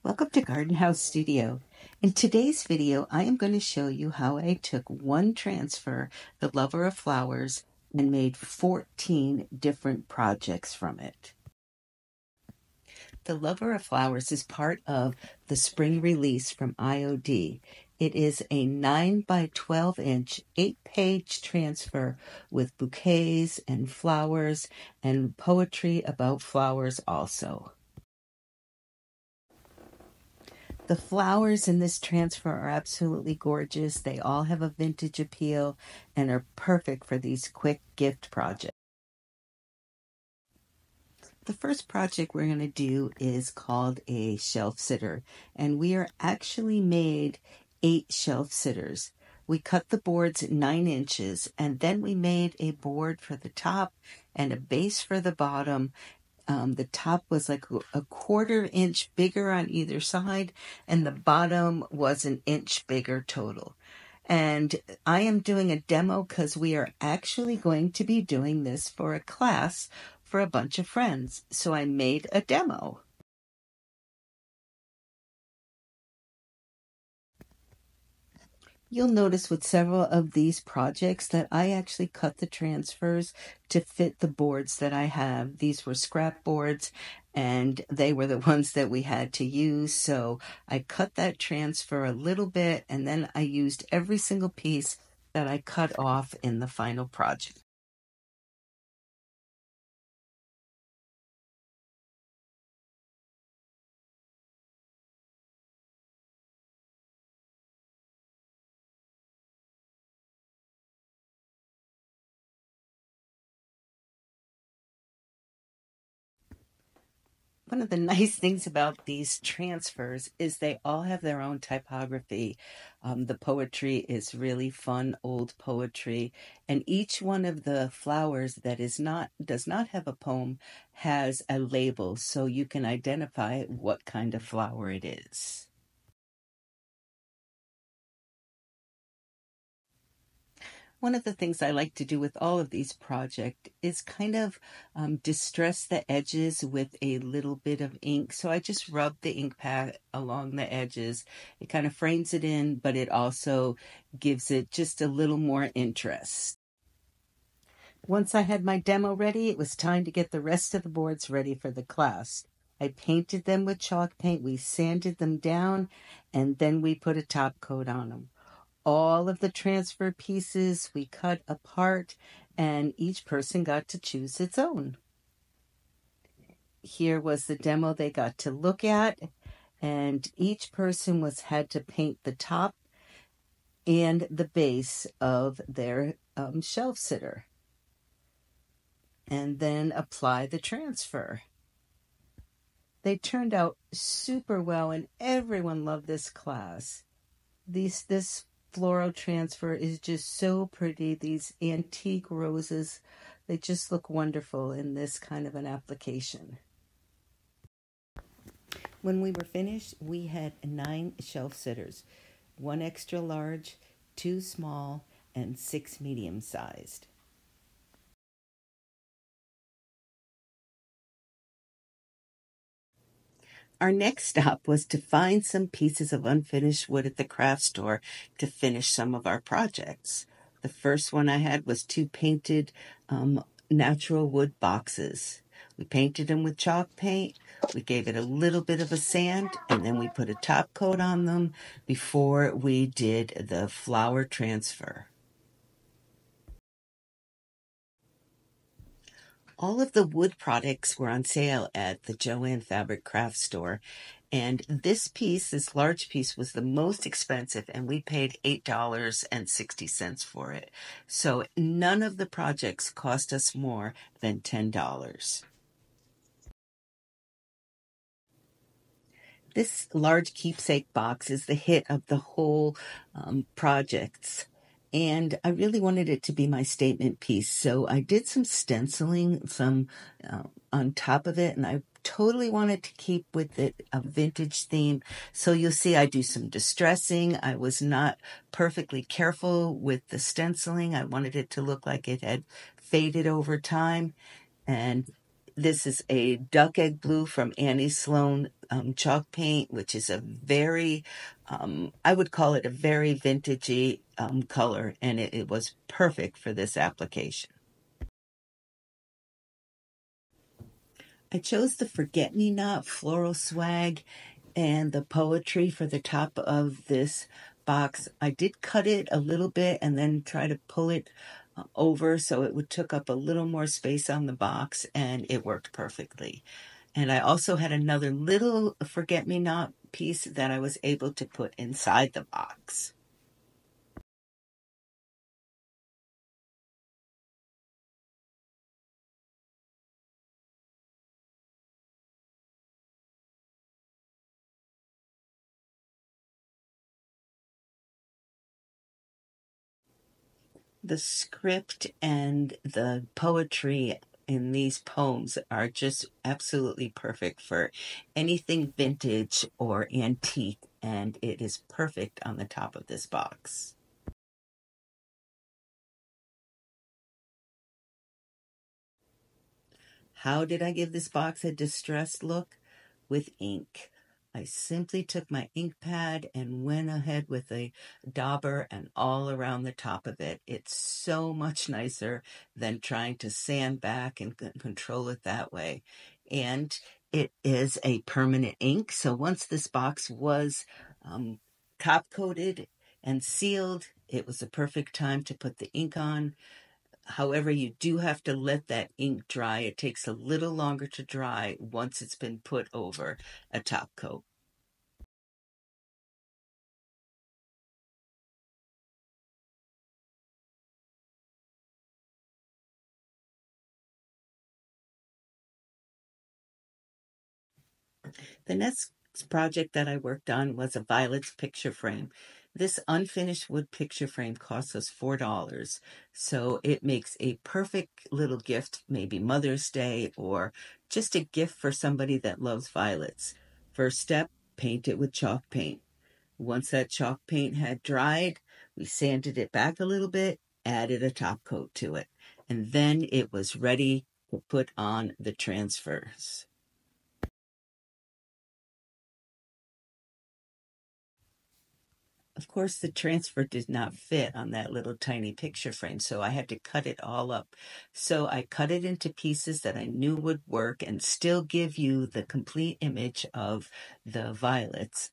Welcome to Garden House Studio. In today's video, I am going to show you how I took one transfer, The Lover of Flowers, and made 14 different projects from it. The Lover of Flowers is part of the spring release from IOD. It is a 9 by 12 inch, 8-page transfer with bouquets and flowers and poetry about flowers also. The flowers in this transfer are absolutely gorgeous. They all have a vintage appeal and are perfect for these quick gift projects. The first project we're going to do is called a shelf sitter, and we are actually made 8 shelf sitters. We cut the boards 9 inches, and then we made a board for the top and a base for the bottom. The top was like a 1/4 inch bigger on either side, and the bottom was an inch bigger total. And I am doing a demo because we are actually going to be doing this for a class for a bunch of friends. So I made a demo. You'll notice with several of these projects that I actually cut the transfers to fit the boards that I have. These were scrap boards and they were the ones that we had to use. So I cut that transfer a little bit and then I used every single piece that I cut off in the final project. One of the nice things about these transfers is they all have their own typography. The poetry is really fun, old poetry, and each one of the flowers that does not have a poem has a label, so you can identify what kind of flower it is. One of the things I like to do with all of these projects is kind of distress the edges with a little bit of ink. So I just rub the ink pad along the edges. It kind of frames it in, but it also gives it just a little more interest. Once I had my demo ready, it was time to get the rest of the boards ready for the class. I painted them with chalk paint, we sanded them down, and then we put a top coat on them. All of the transfer pieces we cut apart, and each person got to choose its own. Here was the demo they got to look at, and each person had to paint the top and the base of their shelf sitter, and then apply the transfer. They turned out super well, and everyone loved this class. This floral transfer is just so pretty. These antique roses, they just look wonderful in this kind of an application. When we were finished, we had 9 shelf sitters, 1 extra large, 2 small, and 6 medium sized. Our next stop was to find some pieces of unfinished wood at the craft store to finish some of our projects. The first one I had was 2 painted natural wood boxes. We painted them with chalk paint. We gave it a little bit of a sand, and then we put a top coat on them before we did the flower transfer. All of the wood products were on sale at the Joann Fabric Craft Store, and this large piece, was the most expensive, and we paid $8.60 for it. So none of the projects cost us more than $10. This large keepsake box is the hit of the whole projects. And I really wanted it to be my statement piece. So I did some stenciling on top of it, and I totally wanted to keep with it a vintage theme. So you'll see I do some distressing. I was not perfectly careful with the stenciling. I wanted it to look like it had faded over time. And This is a duck egg blue from Annie Sloan chalk paint, which is a very, I would call it a very vintagey color, and it was perfect for this application. I chose the Forget-Me-Not Floral Swag and the poetry for the top of this box. I did cut it a little bit and then try to pull it over so it would took up a little more space on the box, and it worked perfectly. And I also had another little Forget-Me-Not piece that I was able to put inside the box. The script and the poetry in these poems are just absolutely perfect for anything vintage or antique, and it is perfect on the top of this box. How did I give this box a distressed look? With ink. I simply took my ink pad and went ahead with a dauber and all around the top of it. It's so much nicer than trying to sand back and control it that way. And it is a permanent ink. So once this box was top coated and sealed, it was the perfect time to put the ink on. However, you do have to let that ink dry. It takes a little longer to dry once it's been put over a top coat. The next project that I worked on was a Violet's picture frame. This unfinished wood picture frame costs us $4, so it makes a perfect little gift, maybe Mother's Day, or just a gift for somebody that loves violets. First step, paint it with chalk paint. Once that chalk paint had dried, we sanded it back a little bit, added a top coat to it, and then it was ready to put on the transfers. Of course, the transfer did not fit on that little tiny picture frame, so I had to cut it all up. So I cut it into pieces that I knew would work and still give you the complete image of the violets.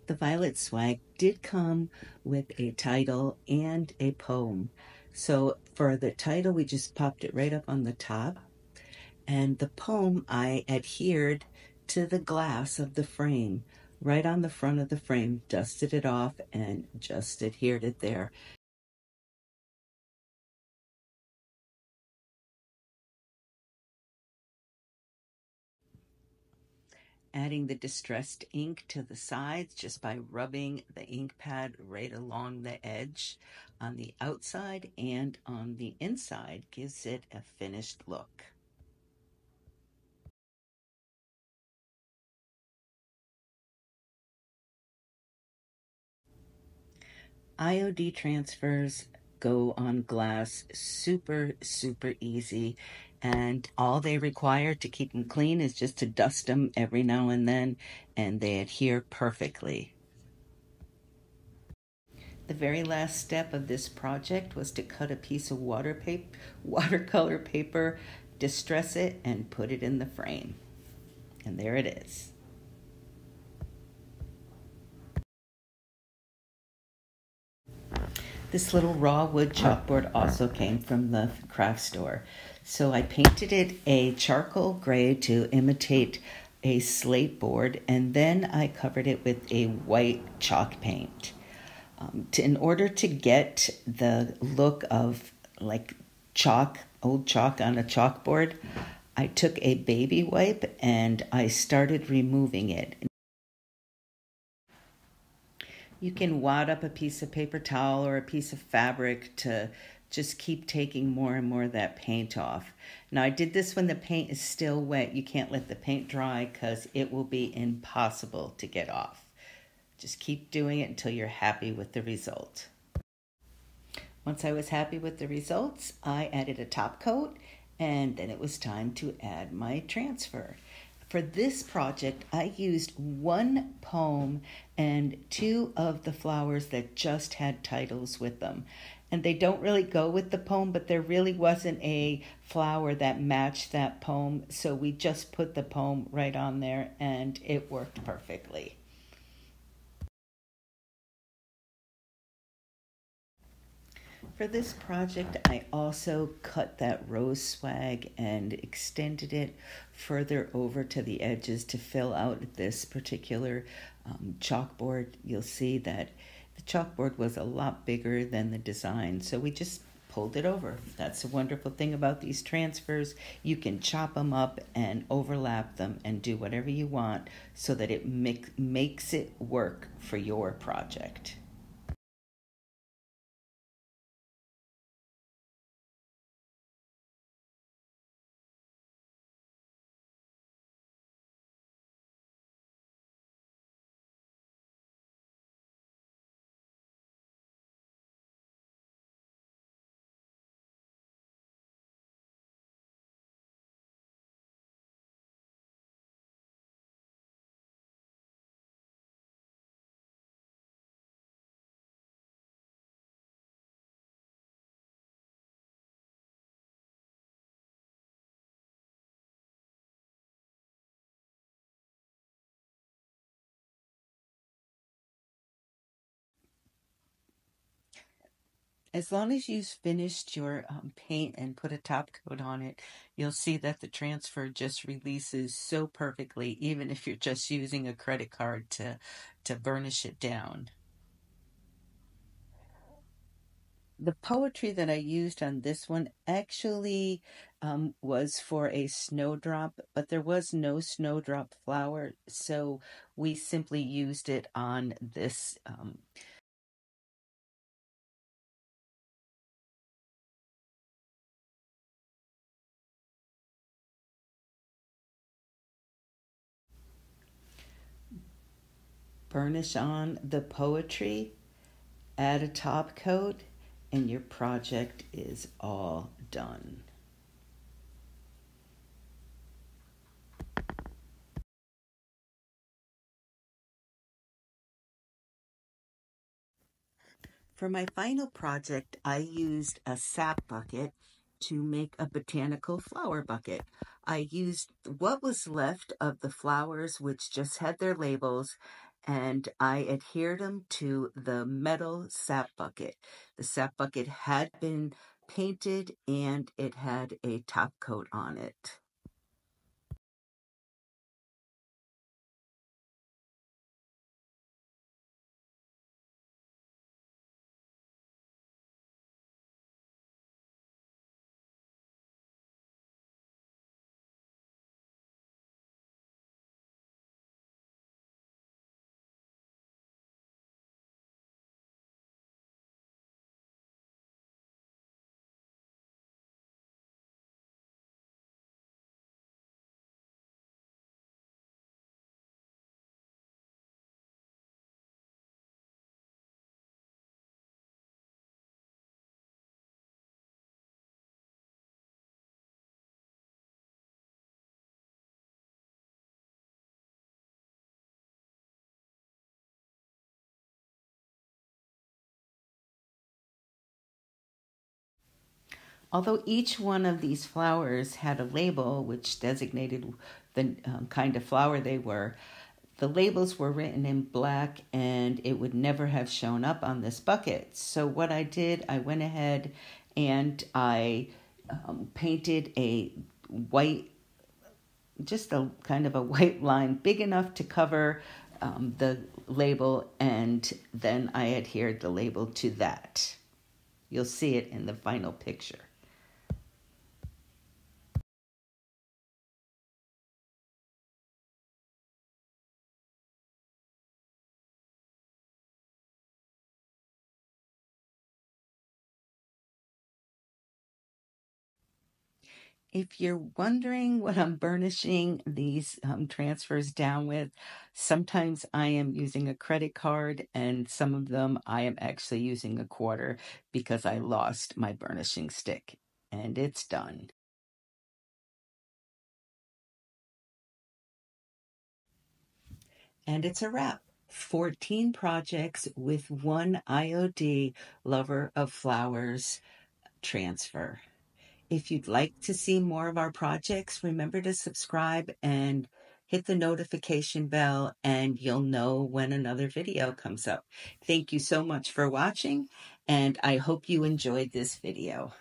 The Violet Swag did come with a title and a poem. So for the title, we just popped it right up on the top. And the poem, I adhered to the glass of the frame, right on the front of the frame, dusted it off and just adhered it there. Adding the distressed ink to the sides just by rubbing the ink pad right along the edge on the outside and on the inside gives it a finished look. IOD transfers go on glass super, super easy. And all they require to keep them clean is just to dust them every now and then, and they adhere perfectly. The very last step of this project was to cut a piece of watercolor paper, distress it, and put it in the frame. And there it is. This little raw wood chalkboard also came from the craft store. So I painted it a charcoal gray to imitate a slate board, and then I covered it with a white chalk paint. In order to get the look of like chalk, old chalk on a chalkboard, I took a baby wipe and I started removing it. You can wad up a piece of paper towel or a piece of fabric to just keep taking more and more of that paint off. Now, I did this when the paint is still wet. You can't let the paint dry because it will be impossible to get off. Just keep doing it until you're happy with the result. Once I was happy with the results, I added a top coat, and then it was time to add my transfer. For this project, I used one poem and two of the flowers that just had titles with them. And they don't really go with the poem, but there really wasn't a flower that matched that poem, so we just put the poem right on there, and it worked perfectly. For this project, I also cut that rose swag and extended it further over to the edges to fill out this particular chalkboard. You'll see that the chalkboard was a lot bigger than the design, so we just pulled it over. That's the wonderful thing about these transfers. You can chop them up and overlap them and do whatever you want so that it makes it work for your project. As long as you've finished your paint and put a top coat on it, you'll see that the transfer just releases so perfectly, even if you're just using a credit card to burnish it down. The poetry that I used on this one actually was for a snowdrop, but there was no snowdrop flower, so we simply used it on this. Burnish on the poetry, add a top coat, and your project is all done. For my final project, I used a sap bucket to make a botanical flower bucket. I used what was left of the flowers, which just had their labels, and I adhered them to the metal sap bucket. The sap bucket had been painted and it had a top coat on it. Although each one of these flowers had a label which designated the kind of flower they were, the labels were written in black and it would never have shown up on this bucket. So what I did, I went ahead and I painted a white, just a kind of a white line big enough to cover the label, and then I adhered the label to that. You'll see it in the final picture. If you're wondering what I'm burnishing these transfers down with, sometimes I am using a credit card, and some of them I am actually using a quarter because I lost my burnishing stick. And it's done. And it's a wrap. 14 projects with one IOD Lover of Flowers transfer. If you'd like to see more of our projects, remember to subscribe and hit the notification bell, and you'll know when another video comes up. Thank you so much for watching, and I hope you enjoyed this video.